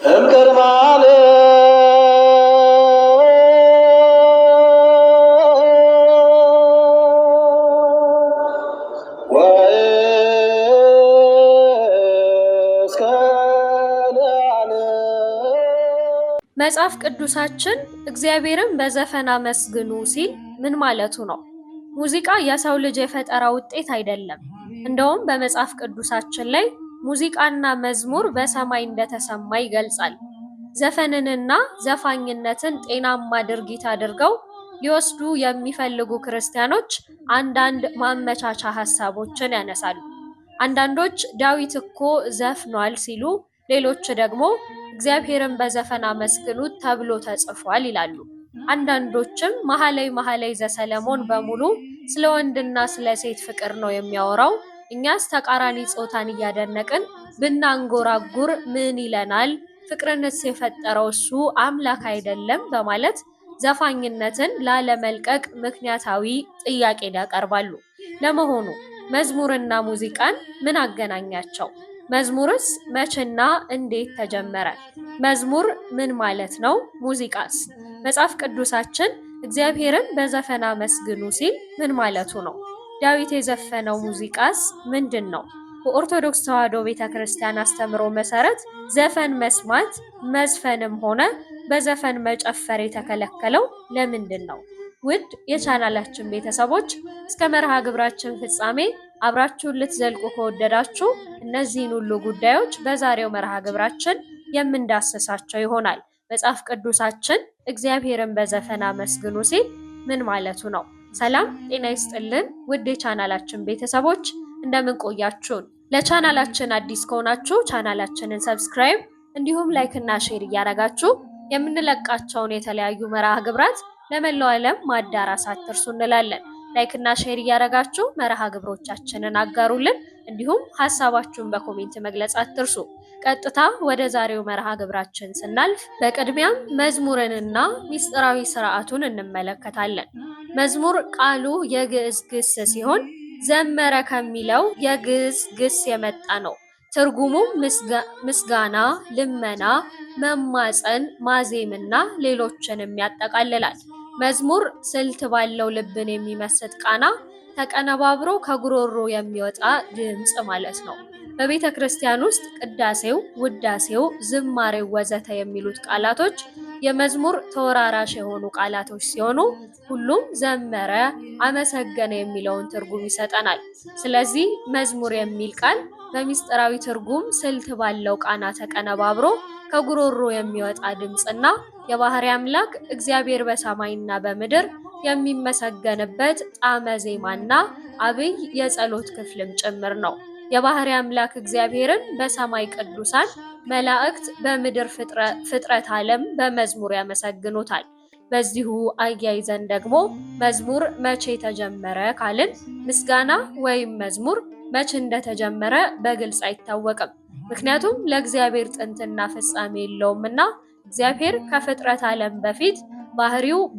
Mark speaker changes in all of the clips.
Speaker 1: እምቅድማለ
Speaker 2: መጽሐፍ ቅዱሳችን እግዚአብሔርን በዘፈን አመስግኑ ሲል ምን ማለቱ ነው? ሙዚቃ የሰው ልጅ የፈጠራ ውጤት አይደለም። እንደውም በመጽሐፍ ቅዱሳችን ላይ ሙዚቃና መዝሙር በሰማይ እንደተሰማ ይገልጻል። ዘፈንንና ዘፋኝነትን ጤናማ ድርጊት አድርገው ሊወስዱ የሚፈልጉ ክርስቲያኖች አንዳንድ ማመቻቻ ሐሳቦችን ያነሳሉ። አንዳንዶች ዳዊት እኮ ዘፍኗል ሲሉ፣ ሌሎች ደግሞ እግዚአብሔርን በዘፈን አመስግኑት ተብሎ ተጽፏል ይላሉ። አንዳንዶችም መኃልየ ዘሰሎሞን በሙሉ ስለ ወንድና ስለ ሴት ፍቅር ነው የሚያወራው፣ እኛስ ተቃራኒ ጾታን እያደነቅን ብናንጎራጉር ምን ይለናል? ፍቅርንስ የፈጠረው እሱ አምላክ አይደለም? በማለት ዘፋኝነትን ላለመልቀቅ ምክንያታዊ ጥያቄን ያቀርባሉ። ለመሆኑ መዝሙርና ሙዚቃን ምን አገናኛቸው? መዝሙርስ መቼና እንዴት ተጀመረ? መዝሙር ምን ማለት ነው? ሙዚቃስ? መጽሐፍ ቅዱሳችን እግዚአብሔርን በዘፈን አመስግኑ ሲል ምን ማለቱ ነው? ዳዊት የዘፈነው ሙዚቃስ ምንድን ነው? በኦርቶዶክስ ተዋሕዶ ቤተክርስቲያን አስተምሮ መሰረት ዘፈን መስማት መዝፈንም ሆነ በዘፈን መጨፈር የተከለከለው ለምንድን ነው? ውድ የቻናላችን ቤተሰቦች እስከ መርሃ ግብራችን ፍጻሜ አብራችሁን ልትዘልቁ ከወደዳችሁ እነዚህን ሁሉ ጉዳዮች በዛሬው መርሃ ግብራችን የምንዳስሳቸው ይሆናል። መጽሐፍ ቅዱሳችን እግዚአብሔርን በዘፈን አመስግኑ ሲል ምን ማለቱ ነው? ሰላም ጤና ይስጥልን ውድ የቻናላችን ቤተሰቦች እንደምን ቆያችሁን? ለቻናላችን አዲስ ከሆናችሁ ቻናላችንን ሰብስክራይብ እንዲሁም ላይክ እና ሼር እያደረጋችሁ የምንለቃቸውን የተለያዩ መርሃ ግብራት ለመላው ዓለም ማዳረስ አትርሱ እንላለን። ላይክ እና ሼር እያደረጋችሁ መርሃ ግብሮቻችንን አጋሩልን። እንዲሁም ሐሳባችሁን በኮሜንት መግለጽ አትርሱ። ቀጥታ ወደ ዛሬው መርሃ ግብራችን ስናልፍ በቅድሚያም መዝሙርንና ሚስጥራዊ ስርዓቱን እንመለከታለን። መዝሙር ቃሉ የግዕዝ ግስ ሲሆን ዘመረ ከሚለው የግዕዝ ግስ የመጣ ነው። ትርጉሙም ምስጋና፣ ልመና፣ መማፀን፣ ማዜምና ሌሎችንም ያጠቃልላል። መዝሙር ስልት ባለው ልብን የሚመስጥ ቃና ተቀነባብሮ ከጉሮሮ የሚወጣ ድምፅ ማለት ነው። በቤተ ክርስቲያን ውስጥ ቅዳሴው፣ ውዳሴው፣ ዝማሬው ወዘተ የሚሉት ቃላቶች የመዝሙር ተወራራሽ የሆኑ ቃላቶች ሲሆኑ ሁሉም ዘመረ፣ አመሰገነ የሚለውን ትርጉም ይሰጠናል። ስለዚህ መዝሙር የሚል ቃል በሚስጥራዊ ትርጉም ስልት ባለው ቃና ተቀነባብሮ ከጉሮሮ የሚወጣ ድምፅና የባህርይ አምላክ እግዚአብሔር በሰማይና በምድር የሚመሰገንበት ጣዕመ ዜማና አብይ የጸሎት ክፍልም ጭምር ነው። የባህርይ አምላክ እግዚአብሔርን በሰማይ ቅዱሳን መላእክት፣ በምድር ፍጥረት ዓለም በመዝሙር ያመሰግኑታል። በዚሁ አያይዘን ደግሞ መዝሙር መቼ ተጀመረ ካልን ምስጋና ወይም መዝሙር መቼ እንደተጀመረ በግልጽ አይታወቅም። ምክንያቱም ለእግዚአብሔር ጥንትና ፍጻሜ የለውምና እግዚአብሔር ከፍጥረት ዓለም በፊት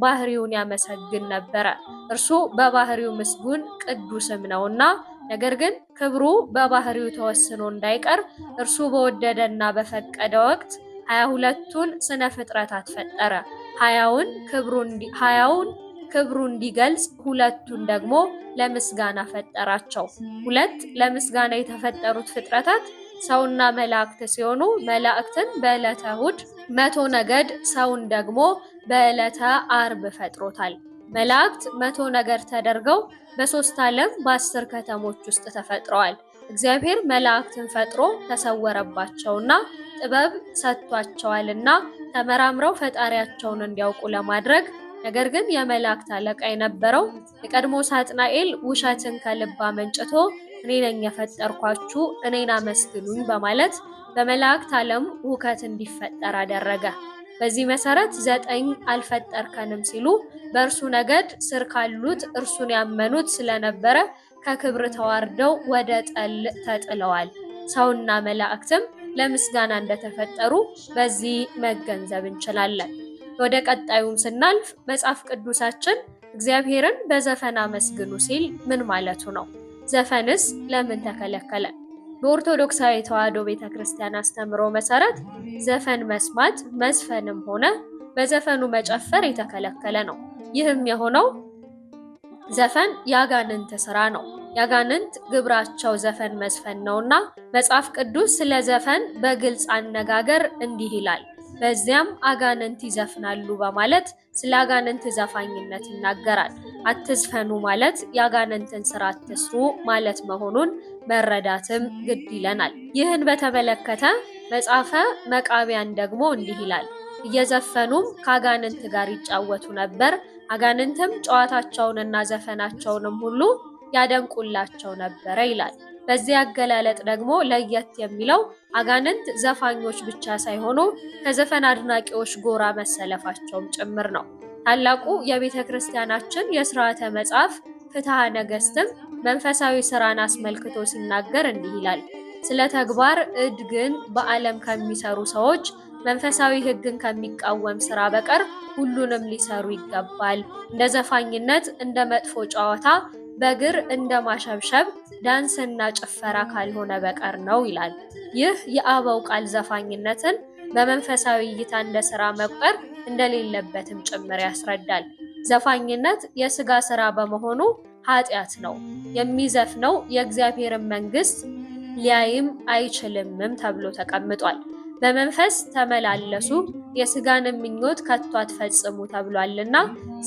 Speaker 2: ባህሪውን ያመሰግን ነበረ። እርሱ በባህሪው ምስጉን ቅዱስም ነውና፣ ነገር ግን ክብሩ በባህሪው ተወስኖ እንዳይቀር እርሱ በወደደና በፈቀደ ወቅት 22ቱን ስነ ፍጥረታት ፈጠረ። 20ውን ክብሩ እንዲገልጽ፣ 2ቱን ደግሞ ለምስጋና ፈጠራቸው። 2 ለምስጋና የተፈጠሩት ፍጥረታት ሰውና መላእክት ሲሆኑ መላእክትን በዕለተ እሑድ 100 ነገድ፣ ሰውን ደግሞ በዕለተ ዓርብ ፈጥሮታል። መላእክት 100 ነገድ ተደርገው በ3 ዓለም በ10 ከተሞች ውስጥ ተፈጥረዋል። እግዚአብሔር መላእክትን ፈጥሮ ተሰወረባቸውና ጥበብ ሰጥቷቸዋልና ተመራምረው ፈጣሪያቸውን እንዲያውቁ ለማድረግ። ነገር ግን የመላእክት አለቃ የነበረው የቀድሞ ሳጥናኤል ውሸትን ከልብ አመንጭቶ እኔ ነኝ የፈጠርኳችሁ እኔን አመስግኑኝ በማለት በመላእክት ዓለም ሁከት እንዲፈጠር አደረገ። በዚህ መሰረት 9 አልፈጠርከንም ሲሉ በእርሱ ነገድ ስር ካሉት እርሱን ያመኑት ስለነበረ ከክብር ተዋርደው ወደ ጠል ተጥለዋል። ሰውና መላእክትም ለምስጋና እንደተፈጠሩ በዚህ መገንዘብ እንችላለን። ወደ ቀጣዩም ስናልፍ መጽሐፍ ቅዱሳችን እግዚአብሔርን በዘፈን አመስግኑ ሲል ምን ማለቱ ነው? ዘፈንስ ለምን ተከለከለ? በኦርቶዶክሳዊ ተዋሕዶ ቤተክርስቲያን አስተምሮ መሰረት ዘፈን መስማት፣ መዝፈንም ሆነ በዘፈኑ መጨፈር የተከለከለ ነው። ይህም የሆነው ዘፈን የአጋንንት ስራ ነው። የአጋንንት ግብራቸው ዘፈን መዝፈን ነውና መጽሐፍ ቅዱስ ስለ ዘፈን በግልጽ አነጋገር እንዲህ ይላል። በዚያም አጋንንት ይዘፍናሉ በማለት ስለ አጋንንት ዘፋኝነት ይናገራል። አትዝፈኑ ማለት የአጋንንትን ስራ አትስሩ ማለት መሆኑን መረዳትም ግድ ይለናል። ይህን በተመለከተ መጽሐፈ መቃብያን ደግሞ እንዲህ ይላል። እየዘፈኑም ከአጋንንት ጋር ይጫወቱ ነበር፣ አጋንንትም ጨዋታቸውንና ዘፈናቸውንም ሁሉ ያደንቁላቸው ነበረ ይላል። በዚህ አገላለጥ ደግሞ ለየት የሚለው አጋንንት ዘፋኞች ብቻ ሳይሆኑ ከዘፈን አድናቂዎች ጎራ መሰለፋቸውም ጭምር ነው። ታላቁ የቤተ ክርስቲያናችን የሥርዓተ መጽሐፍ ፍትሐ ነገሥትም መንፈሳዊ ስራን አስመልክቶ ሲናገር እንዲህ ይላል። ስለ ተግባር ግን በዓለም ከሚሰሩ ሰዎች መንፈሳዊ ሕግን ከሚቃወም ስራ በቀር ሁሉንም ሊሰሩ ይገባል። እንደ ዘፋኝነት፣ እንደ መጥፎ ጨዋታ፣ በእግር እንደ ማሸብሸብ፣ ዳንስና ጭፈራ ካልሆነ በቀር ነው ይላል። ይህ የአበው ቃል ዘፋኝነትን በመንፈሳዊ እይታ እንደ ስራ መቁጠር እንደሌለበትም ጭምር ያስረዳል። ዘፋኝነት የስጋ ስራ በመሆኑ ኃጢአት ነው። የሚዘፍነው የእግዚአብሔርን መንግስት ሊያይም አይችልምም ተብሎ ተቀምጧል። በመንፈስ ተመላለሱ የስጋንም ምኞት ከቶ አትፈጽሙ ተብሏልና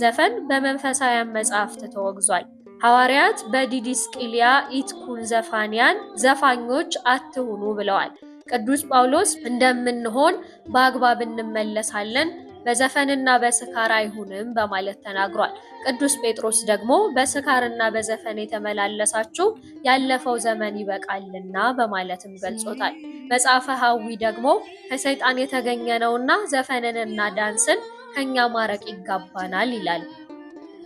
Speaker 2: ዘፈን በመንፈሳውያን መጻሕፍት ተወግዟል። ሐዋርያት በዲዲስቅልያ ኢትኩን ዘፋንያን ዘፋኞች አትሁኑ ብለዋል። ቅዱስ ጳውሎስ እንደምንሆን በአግባብ እንመለሳለን በዘፈንና በስካር አይሁንም በማለት ተናግሯል። ቅዱስ ጴጥሮስ ደግሞ በስካርና በዘፈን የተመላለሳችሁ ያለፈው ዘመን ይበቃልና በማለትም ገልጾታል። መጽሐፈ ሐዊ ደግሞ ከሰይጣን የተገኘ ነውና ዘፈንንና ዳንስን ከኛ ማረቅ ይገባናል ይላል።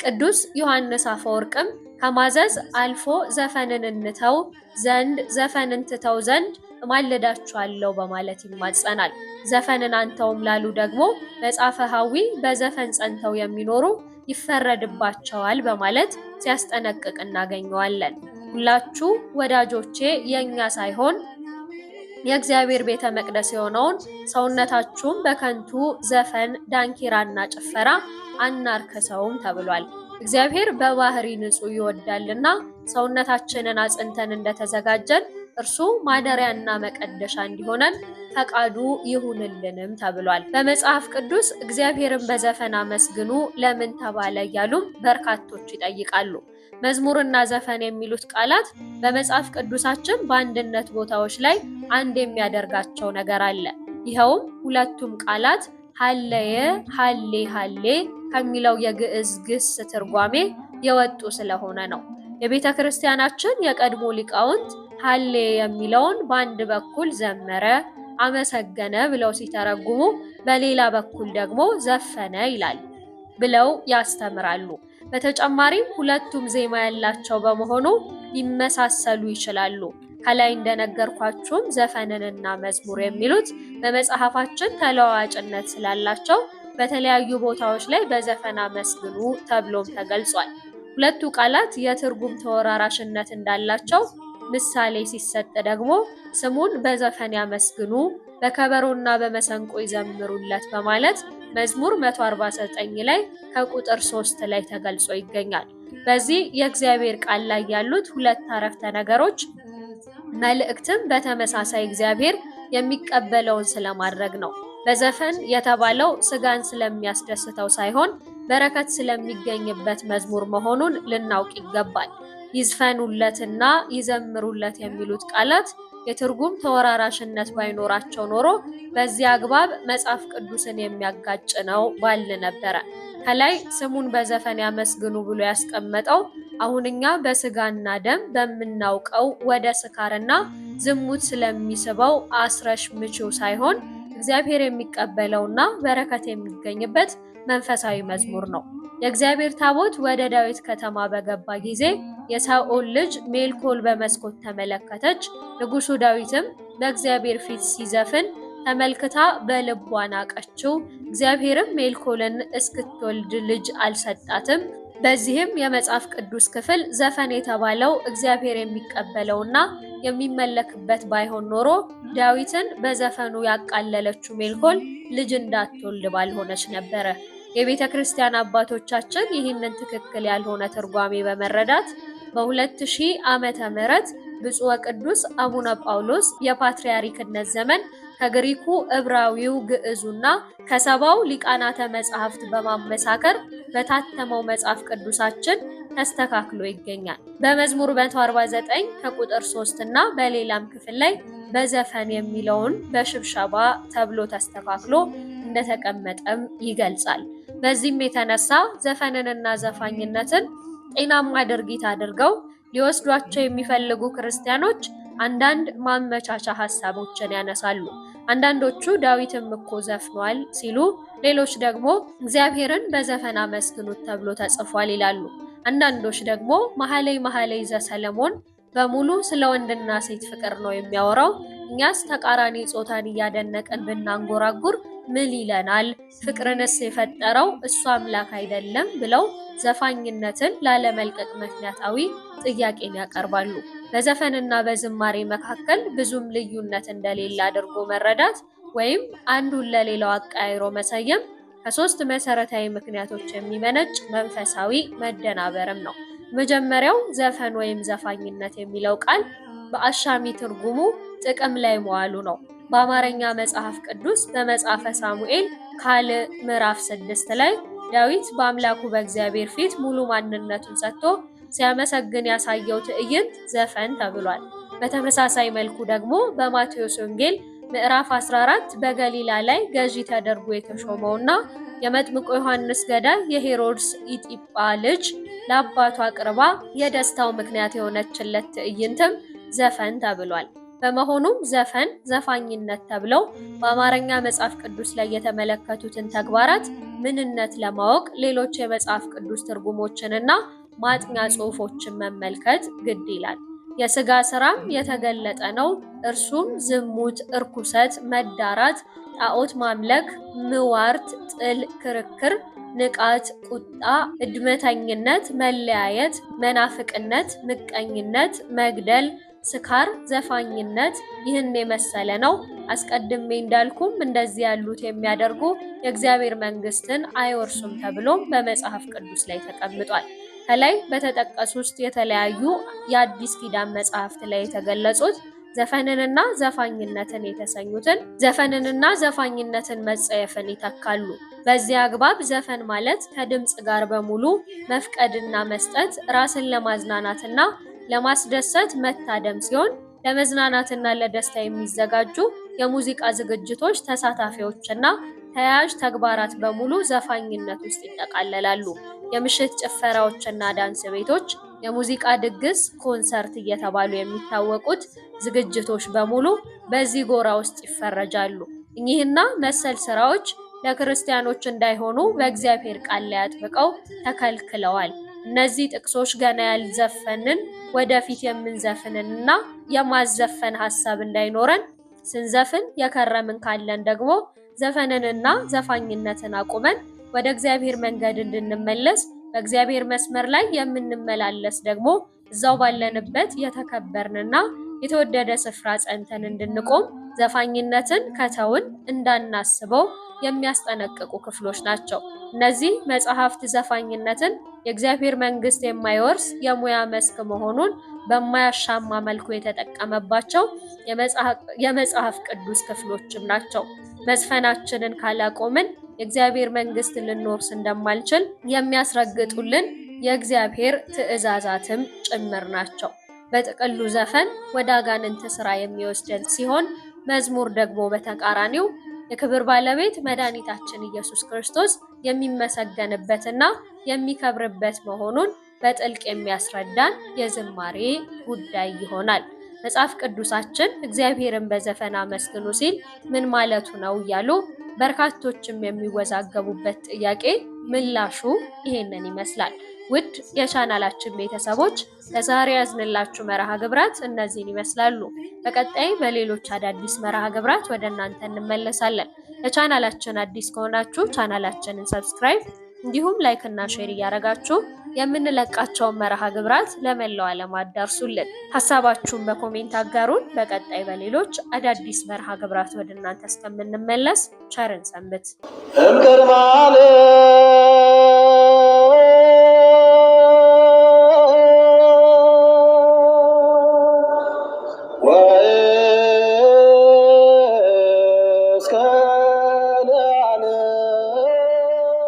Speaker 2: ቅዱስ ዮሐንስ አፈወርቅም ከማዘዝ አልፎ ዘፈንን እንተው ዘንድ ዘፈንን ትተው ዘንድ እማልዳችኋለሁ በማለት ይማጸናል። ዘፈንን አንተውም ላሉ ደግሞ መጽሐፈ ሐዊ በዘፈን ጸንተው የሚኖሩ ይፈረድባቸዋል በማለት ሲያስጠነቅቅ እናገኘዋለን። ሁላችሁ ወዳጆቼ የኛ ሳይሆን የእግዚአብሔር ቤተ መቅደስ የሆነውን ሰውነታችሁም በከንቱ ዘፈን፣ ዳንኪራና ጭፈራ አናርከሰውም ተብሏል። እግዚአብሔር በባህሪ ንጹሕ ይወዳልና ሰውነታችንን አጽንተን እንደተዘጋጀን እርሱ ማደሪያና መቀደሻ እንዲሆነን ፈቃዱ ይሁንልንም ተብሏል። በመጽሐፍ ቅዱስ እግዚአብሔርን በዘፈን አመስግኑ ለምን ተባለ እያሉም በርካቶች ይጠይቃሉ። መዝሙርና ዘፈን የሚሉት ቃላት በመጽሐፍ ቅዱሳችን በአንድነት ቦታዎች ላይ አንድ የሚያደርጋቸው ነገር አለ። ይኸውም ሁለቱም ቃላት ሀለየ፣ ሀሌ፣ ሀሌ ከሚለው የግዕዝ ግስ ትርጓሜ የወጡ ስለሆነ ነው። የቤተ ክርስቲያናችን የቀድሞ ሊቃውንት ሀሌ የሚለውን በአንድ በኩል ዘመረ፣ አመሰገነ ብለው ሲተረጉሙ፣ በሌላ በኩል ደግሞ ዘፈነ ይላል ብለው ያስተምራሉ። በተጨማሪም ሁለቱም ዜማ ያላቸው በመሆኑ ሊመሳሰሉ ይችላሉ። ከላይ እንደነገርኳችሁም ዘፈንንና መዝሙር የሚሉት በመጽሐፋችን ተለዋዋጭነት ስላላቸው በተለያዩ ቦታዎች ላይ በዘፈን አመስግኑ ተብሎም ተገልጿል። ሁለቱ ቃላት የትርጉም ተወራራሽነት እንዳላቸው ምሳሌ ሲሰጥ ደግሞ ስሙን በዘፈን ያመስግኑ፣ በከበሮና በመሰንቆ ይዘምሩለት በማለት መዝሙር 149 ላይ ከቁጥር 3 ላይ ተገልጾ ይገኛል። በዚህ የእግዚአብሔር ቃል ላይ ያሉት ሁለት አረፍተ ነገሮች መልእክትም በተመሳሳይ እግዚአብሔር የሚቀበለውን ስለማድረግ ነው። በዘፈን የተባለው ስጋን ስለሚያስደስተው ሳይሆን በረከት ስለሚገኝበት መዝሙር መሆኑን ልናውቅ ይገባል። ይዝፈኑለትና ይዘምሩለት የሚሉት ቃላት የትርጉም ተወራራሽነት ባይኖራቸው ኖሮ በዚህ አግባብ መጽሐፍ ቅዱስን የሚያጋጭ ነው ባልን ነበረ። ከላይ ስሙን በዘፈን ያመስግኑ ብሎ ያስቀመጠው አሁን እኛ በስጋና ደም በምናውቀው ወደ ስካርና ዝሙት ስለሚስበው አስረሽ ምቺው ሳይሆን እግዚአብሔር የሚቀበለውና በረከት የሚገኝበት መንፈሳዊ መዝሙር ነው። የእግዚአብሔር ታቦት ወደ ዳዊት ከተማ በገባ ጊዜ የሳኦል ልጅ ሜልኮል በመስኮት ተመለከተች። ንጉሡ ዳዊትም በእግዚአብሔር ፊት ሲዘፍን ተመልክታ በልቧ ናቀችው። እግዚአብሔርም ሜልኮልን እስክትወልድ ልጅ አልሰጣትም። በዚህም የመጽሐፍ ቅዱስ ክፍል ዘፈን የተባለው እግዚአብሔር የሚቀበለውና የሚመለክበት ባይሆን ኖሮ ዳዊትን በዘፈኑ ያቃለለችው ሜልኮል ልጅ እንዳትወልድ ባልሆነች ነበረ። የቤተ ክርስቲያን አባቶቻችን ይህንን ትክክል ያልሆነ ትርጓሜ በመረዳት በ2000 ዓመተ ምህረት ብፁዕ ወቅዱስ አቡነ ጳውሎስ የፓትርያርክነት ዘመን ከግሪኩ ዕብራዊው ግዕዙና ከሰባው ሊቃናተ መጻሕፍት በማመሳከር በታተመው መጽሐፍ ቅዱሳችን ተስተካክሎ ይገኛል። በመዝሙር 149 ከቁጥር 3 እና በሌላም ክፍል ላይ በዘፈን የሚለውን በሽብሸባ ተብሎ ተስተካክሎ እንደተቀመጠም ይገልጻል። በዚህም የተነሳ ዘፈንንና ዘፋኝነትን ጤናማ ድርጊት አድርገው ሊወስዷቸው የሚፈልጉ ክርስቲያኖች አንዳንድ ማመቻቻ ሐሳቦችን ያነሳሉ። አንዳንዶቹ ዳዊትም እኮ ዘፍኗል ሲሉ፣ ሌሎች ደግሞ እግዚአብሔርን በዘፈን አመስግኑት ተብሎ ተጽፏል ይላሉ። አንዳንዶች ደግሞ መኃልየ ዘሰሎሞን በሙሉ ስለ ወንድና ሴት ፍቅር ነው የሚያወራው፣ እኛስ ተቃራኒ ጾታን እያደነቀን ብናንጎራጉር ምን ይለናል? ፍቅርንስ የፈጠረው እሱ አምላክ አይደለም ብለው ዘፋኝነትን ላለመልቀቅ ምክንያታዊ ጥያቄን ያቀርባሉ። በዘፈንና በዝማሬ መካከል ብዙም ልዩነት እንደሌለ አድርጎ መረዳት ወይም አንዱን ለሌላው አቀያይሮ መሰየም ከሶስት መሰረታዊ ምክንያቶች የሚመነጭ መንፈሳዊ መደናበርም ነው። መጀመሪያው ዘፈን ወይም ዘፋኝነት የሚለው ቃል በአሻሚ ትርጉሙ ጥቅም ላይ መዋሉ ነው። በአማርኛ መጽሐፍ ቅዱስ በመጽሐፈ ሳሙኤል ካልዕ ምዕራፍ 6 ላይ ዳዊት በአምላኩ በእግዚአብሔር ፊት ሙሉ ማንነቱን ሰጥቶ ሲያመሰግን ያሳየው ትዕይንት ዘፈን ተብሏል። በተመሳሳይ መልኩ ደግሞ በማቴዎስ ወንጌል ምዕራፍ 14 በገሊላ ላይ ገዢ ተደርጎ የተሾመውና የመጥምቁ ዮሐንስ ገዳይ የሄሮድስ ኢጢጳ ልጅ ለአባቱ አቅርባ የደስታው ምክንያት የሆነችለት ትዕይንትም ዘፈን ተብሏል። በመሆኑም ዘፈን፣ ዘፋኝነት ተብለው በአማርኛ መጽሐፍ ቅዱስ ላይ የተመለከቱትን ተግባራት ምንነት ለማወቅ ሌሎች የመጽሐፍ ቅዱስ ትርጉሞችንና ማጥኛ ጽሑፎችን መመልከት ግድ ይላል። የሥጋ ሥራም የተገለጠ ነው። እርሱም ዝሙት፣ እርኩሰት፣ መዳራት፣ ጣዖት ማምለክ፣ ምዋርት፣ ጥል፣ ክርክር፣ ንቃት፣ ቁጣ፣ እድመተኝነት፣ መለያየት፣ መናፍቅነት፣ ምቀኝነት፣ መግደል፣ ስካር፣ ዘፋኝነት ይህን የመሰለ ነው። አስቀድሜ እንዳልኩም እንደዚህ ያሉት የሚያደርጉ የእግዚአብሔር መንግስትን አይወርሱም ተብሎም በመጽሐፍ ቅዱስ ላይ ተቀምጧል። ከላይ በተጠቀሱት የተለያዩ የአዲስ ኪዳን መጽሐፍት ላይ የተገለጹት ዘፈንንና ዘፋኝነትን የተሰኙትን ዘፈንንና ዘፋኝነትን መጸየፍን ይተካሉ። በዚህ አግባብ ዘፈን ማለት ከድምፅ ጋር በሙሉ መፍቀድና መስጠት፣ ራስን ለማዝናናትና ለማስደሰት መታደም ሲሆን ለመዝናናትና ለደስታ የሚዘጋጁ የሙዚቃ ዝግጅቶች ተሳታፊዎችና ተያያዥ ተግባራት በሙሉ ዘፋኝነት ውስጥ ይጠቃለላሉ። የምሽት ጭፈራዎችና ዳንስ ቤቶች፣ የሙዚቃ ድግስ፣ ኮንሰርት እየተባሉ የሚታወቁት ዝግጅቶች በሙሉ በዚህ ጎራ ውስጥ ይፈረጃሉ። እኚህና መሰል ስራዎች ለክርስቲያኖች እንዳይሆኑ በእግዚአብሔር ቃል ላይ አጥብቀው ተከልክለዋል። እነዚህ ጥቅሶች ገና ያልዘፈንን ወደፊት የምንዘፍንንና የማዘፈን ሐሳብ እንዳይኖረን ስንዘፍን የከረምን ካለን ደግሞ ዘፈንንና ዘፋኝነትን አቁመን ወደ እግዚአብሔር መንገድ እንድንመለስ በእግዚአብሔር መስመር ላይ የምንመላለስ ደግሞ እዛው ባለንበት የተከበርንና የተወደደ ስፍራ ጸንተን እንድንቆም ዘፋኝነትን ከተውን እንዳናስበው የሚያስጠነቅቁ ክፍሎች ናቸው። እነዚህ መጽሐፍት ዘፋኝነትን የእግዚአብሔር መንግስት የማይወርስ የሙያ መስክ መሆኑን በማያሻማ መልኩ የተጠቀመባቸው የመጽሐፍ ቅዱስ ክፍሎችም ናቸው። መዝፈናችንን ካላቆምን የእግዚአብሔር መንግስት ልንወርስ እንደማልችል የሚያስረግጡልን የእግዚአብሔር ትእዛዛትም ጭምር ናቸው። በጥቅሉ ዘፈን ወደ አጋንንት ስራ የሚወስደን ሲሆን፣ መዝሙር ደግሞ በተቃራኒው የክብር ባለቤት መድኃኒታችን ኢየሱስ ክርስቶስ የሚመሰገንበትና የሚከብርበት መሆኑን በጥልቅ የሚያስረዳን የዝማሬ ጉዳይ ይሆናል። መጽሐፍ ቅዱሳችን እግዚአብሔርን በዘፈን አመስግኑ ሲል ምን ማለቱ ነው እያሉ በርካቶችም የሚወዛገቡበት ጥያቄ ምላሹ ይሄንን ይመስላል። ውድ የቻናላችን ቤተሰቦች ለዛሬ ያዝንላችሁ መርሃ ግብራት እነዚህን ይመስላሉ። በቀጣይ በሌሎች አዳዲስ መርሃ ግብራት ወደ እናንተ እንመለሳለን። ለቻናላችን አዲስ ከሆናችሁ ቻናላችንን ሰብስክራይብ፣ እንዲሁም ላይክ እና ሼር እያደረጋችሁ የምንለቃቸውን መርሃ ግብራት ለመላው ዓለም አዳርሱልን። ሐሳባችሁን በኮሜንት አጋሩን። በቀጣይ በሌሎች አዳዲስ መርሃ ግብራት ወደ እናንተ እስከምንመለስ ቸርን ሰንብት።